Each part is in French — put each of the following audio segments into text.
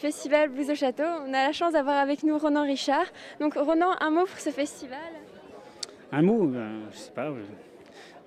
festival Blues au Château. On a la chance d'avoir avec nous Ronan Richard. Donc Ronan, un mot pour ce festival? Un mot, je sais pas.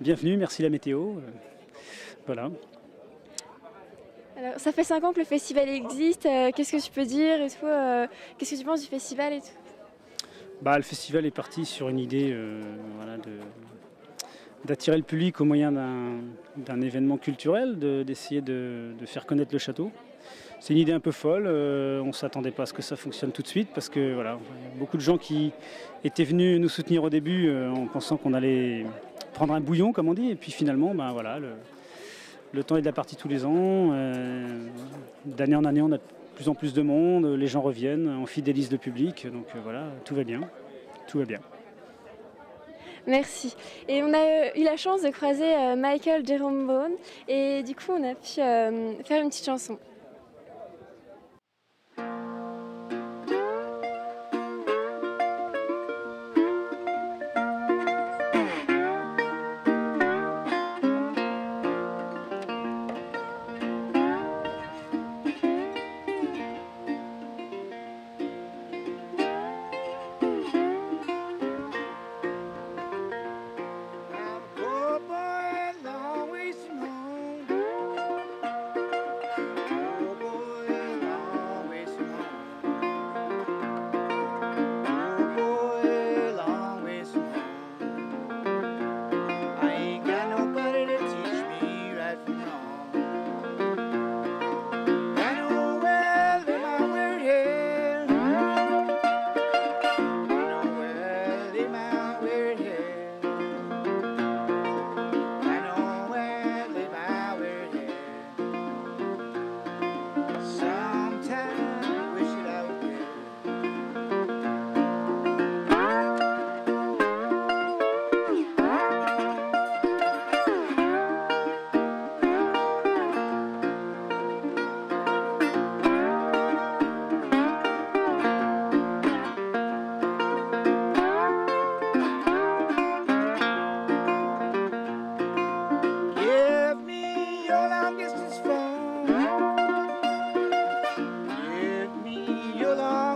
Bienvenue, merci la météo. Voilà. Alors, ça fait 5 ans que le festival existe. Qu'est-ce que tu peux dire et tout, qu'est-ce que tu penses du festival et tout? Le festival est parti sur une idée d'attirer le public au moyen d'un événement culturel, d'essayer de faire connaître le château. C'est une idée un peu folle, on ne s'attendait pas à ce que ça fonctionne tout de suite parce que voilà, beaucoup de gens qui étaient venus nous soutenir au début en pensant qu'on allait prendre un bouillon comme on dit, et puis finalement le temps est de la partie tous les ans, d'année en année on a de plus en plus de monde, les gens reviennent, on fidélise le public, donc voilà, tout va bien, tout va bien. Merci. Et on a eu la chance de croiser Michael Jerome Brown et du coup on a pu faire une petite chanson.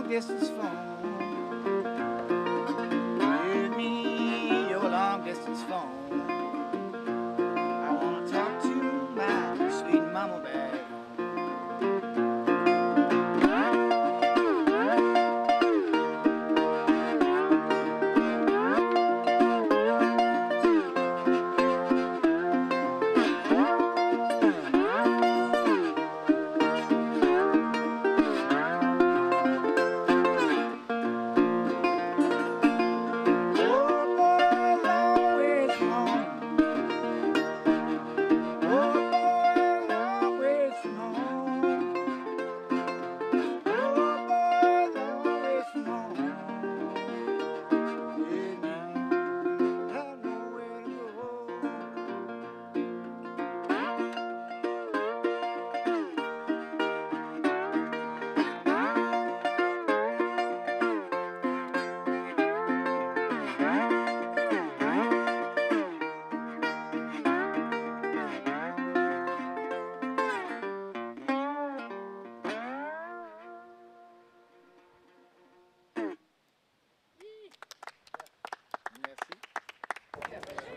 Distance phone. Give me your long distance phone. I wanna talk to my sweet mama back.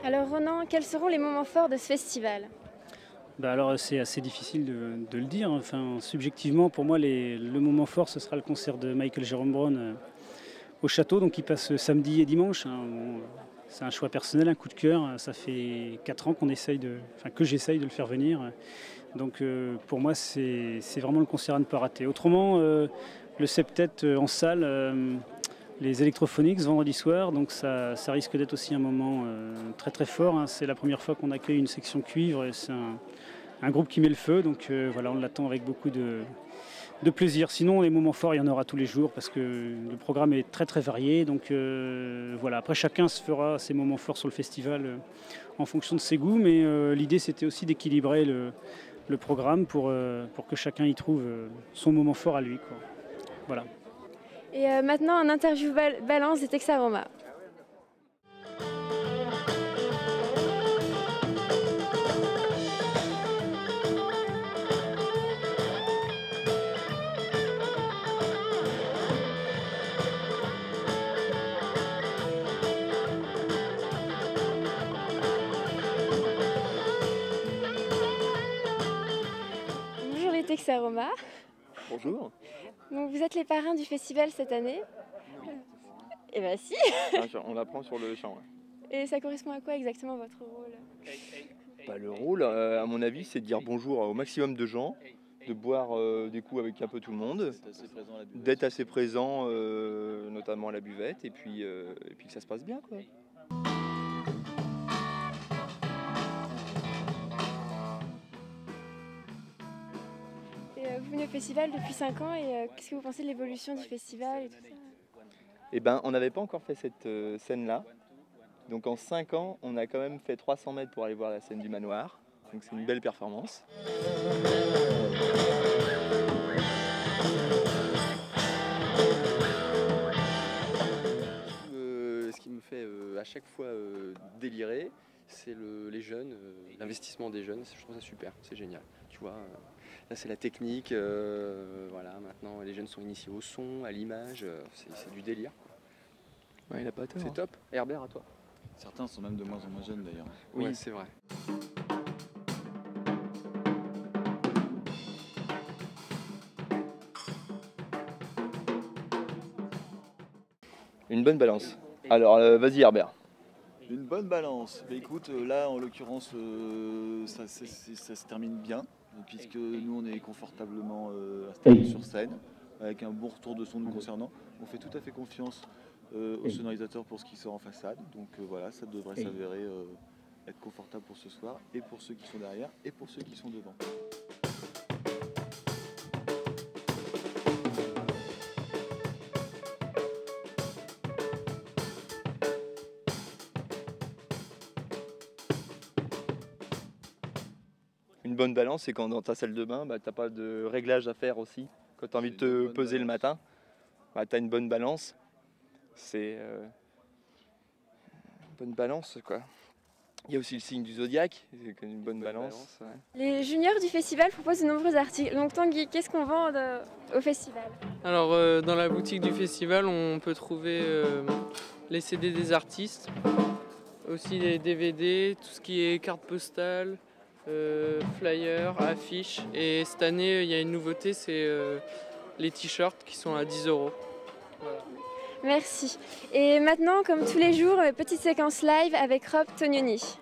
Alors Ronan, quels seront les moments forts de ce festival? Alors c'est assez difficile de le dire. Enfin, subjectivement, pour moi, le moment fort, ce sera le concert de Michael Jerome Brown au château, donc il passe samedi et dimanche. C'est un choix personnel, un coup de cœur. Ça fait 4 ans que j'essaye de le faire venir. Donc pour moi, c'est vraiment le concert à ne pas rater. Autrement, le septet en salle, les Electrophonics vendredi soir, donc ça risque d'être aussi un moment très très fort. Hein. C'est la première fois qu'on accueille une section cuivre et c'est un groupe qui met le feu, donc voilà, on l'attend avec beaucoup de plaisir. Sinon, les moments forts, il y en aura tous les jours parce que le programme est très très varié. Donc voilà, après chacun se fera ses moments forts sur le festival en fonction de ses goûts, mais l'idée c'était aussi d'équilibrer le programme pour que chacun y trouve son moment fort à lui, quoi. Voilà. Et maintenant, un interview balance de Texaroma. Félix Aroma. Bonjour. Donc, vous êtes les parrains du festival cette année. Eh bien si. On l'apprend sur le champ. Ouais. Et ça correspond à quoi exactement votre rôle? Bah, le rôle, à mon avis, c'est de dire bonjour au maximum de gens, de boire des coups avec un peu tout le monde, d'être assez présent, notamment à la buvette, et puis que ça se passe bien, quoi. Vous venez au festival depuis 5 ans et qu'est-ce que vous pensez de l'évolution du festival et tout ça? Eh ben, on n'avait pas encore fait cette scène-là. Donc en 5 ans, on a quand même fait 300 mètres pour aller voir la scène du manoir. Donc c'est une belle performance. Ce qui me fait à chaque fois délirer, c'est les jeunes, l'investissement des jeunes. Je trouve ça super, c'est génial. Tu vois, là c'est la technique, voilà, maintenant les jeunes sont initiés au son, à l'image, c'est du délire, quoi. Ouais, il a pas tort. C'est top. Herbert, à toi. Certains sont même de moins en moins jeunes d'ailleurs. Oui, Ouais. c'est vrai. Une bonne balance. Alors, vas-y Herbert. Une bonne balance. Mais écoute, là en l'occurrence, ça se termine bien, puisque nous on est confortablement installés sur scène, avec un bon retour de son nous concernant. On fait tout à fait confiance au sonorisateur pour ce qui sort en façade. Donc voilà, ça devrait s'avérer être confortable pour ce soir, et pour ceux qui sont derrière, et pour ceux qui sont devant. Une bonne balance, c'est quand dans ta salle de bain, bah, t'as pas de réglage à faire aussi. Quand tu as envie de te peser le matin, bah, tu as une bonne balance. C'est une bonne balance, quoi. Il y a aussi le signe du zodiaque, c'est une bonne balance. Ouais. Les juniors du festival proposent de nombreux articles. Donc Tanguy, qu'est-ce qu'on vend au festival? Alors dans la boutique du festival, on peut trouver les CD des artistes, aussi les DVD, tout ce qui est cartes postales, flyers, affiches. Et cette année, il y a une nouveauté, c'est les t-shirts qui sont à 10 €. Voilà. Merci. Et maintenant, comme tous les jours, petite séquence live avec Rob Tognoni.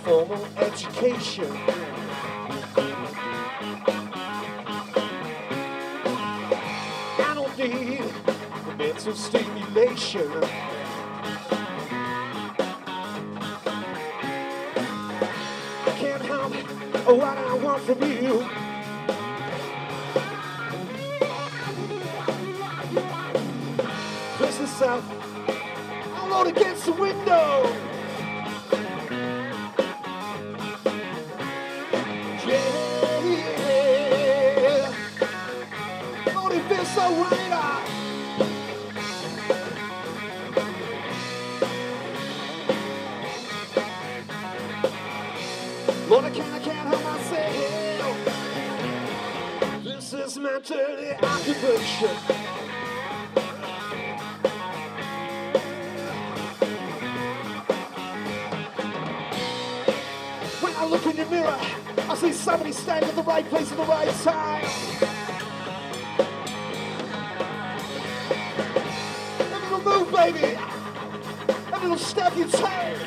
Formal education. I don't need mental stimulation. I can't help what I want from you. Twist this out, I'll load against the window. So right Lord, I can't help myself. This is my dirty occupation. When I look in your mirror, I see somebody standing at the right place at the right time. Move, baby, a little step you take.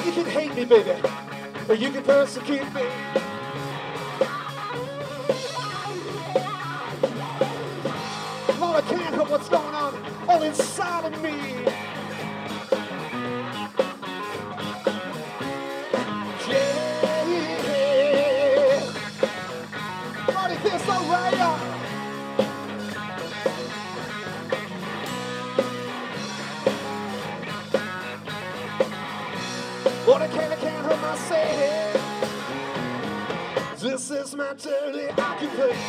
You can hate me, baby, or you can persecute me. Lord, I can't help what's going on all inside of me. Yeah, Lord, it feels so right. Lord, I can't help myself. This is my dirty occupation.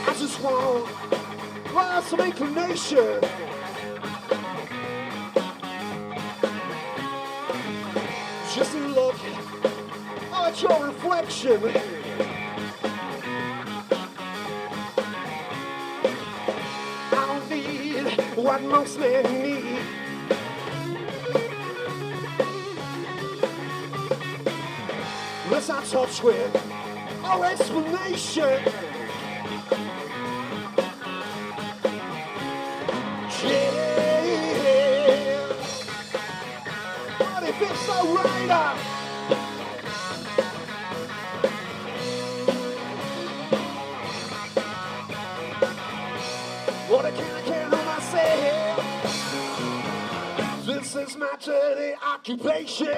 I just want lots of inclination. Just to look at your reflection. I don't need what most men need. Let's not touch with our explanation. Yeah, but if it's alright, what I can't do myself. This is my dirty occupation.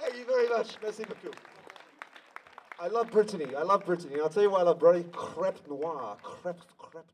Thank you very much. Merci beaucoup. I love Brittany. I love Brittany. I'll tell you why I love Brittany. Crêpe noire. Crêpe noire.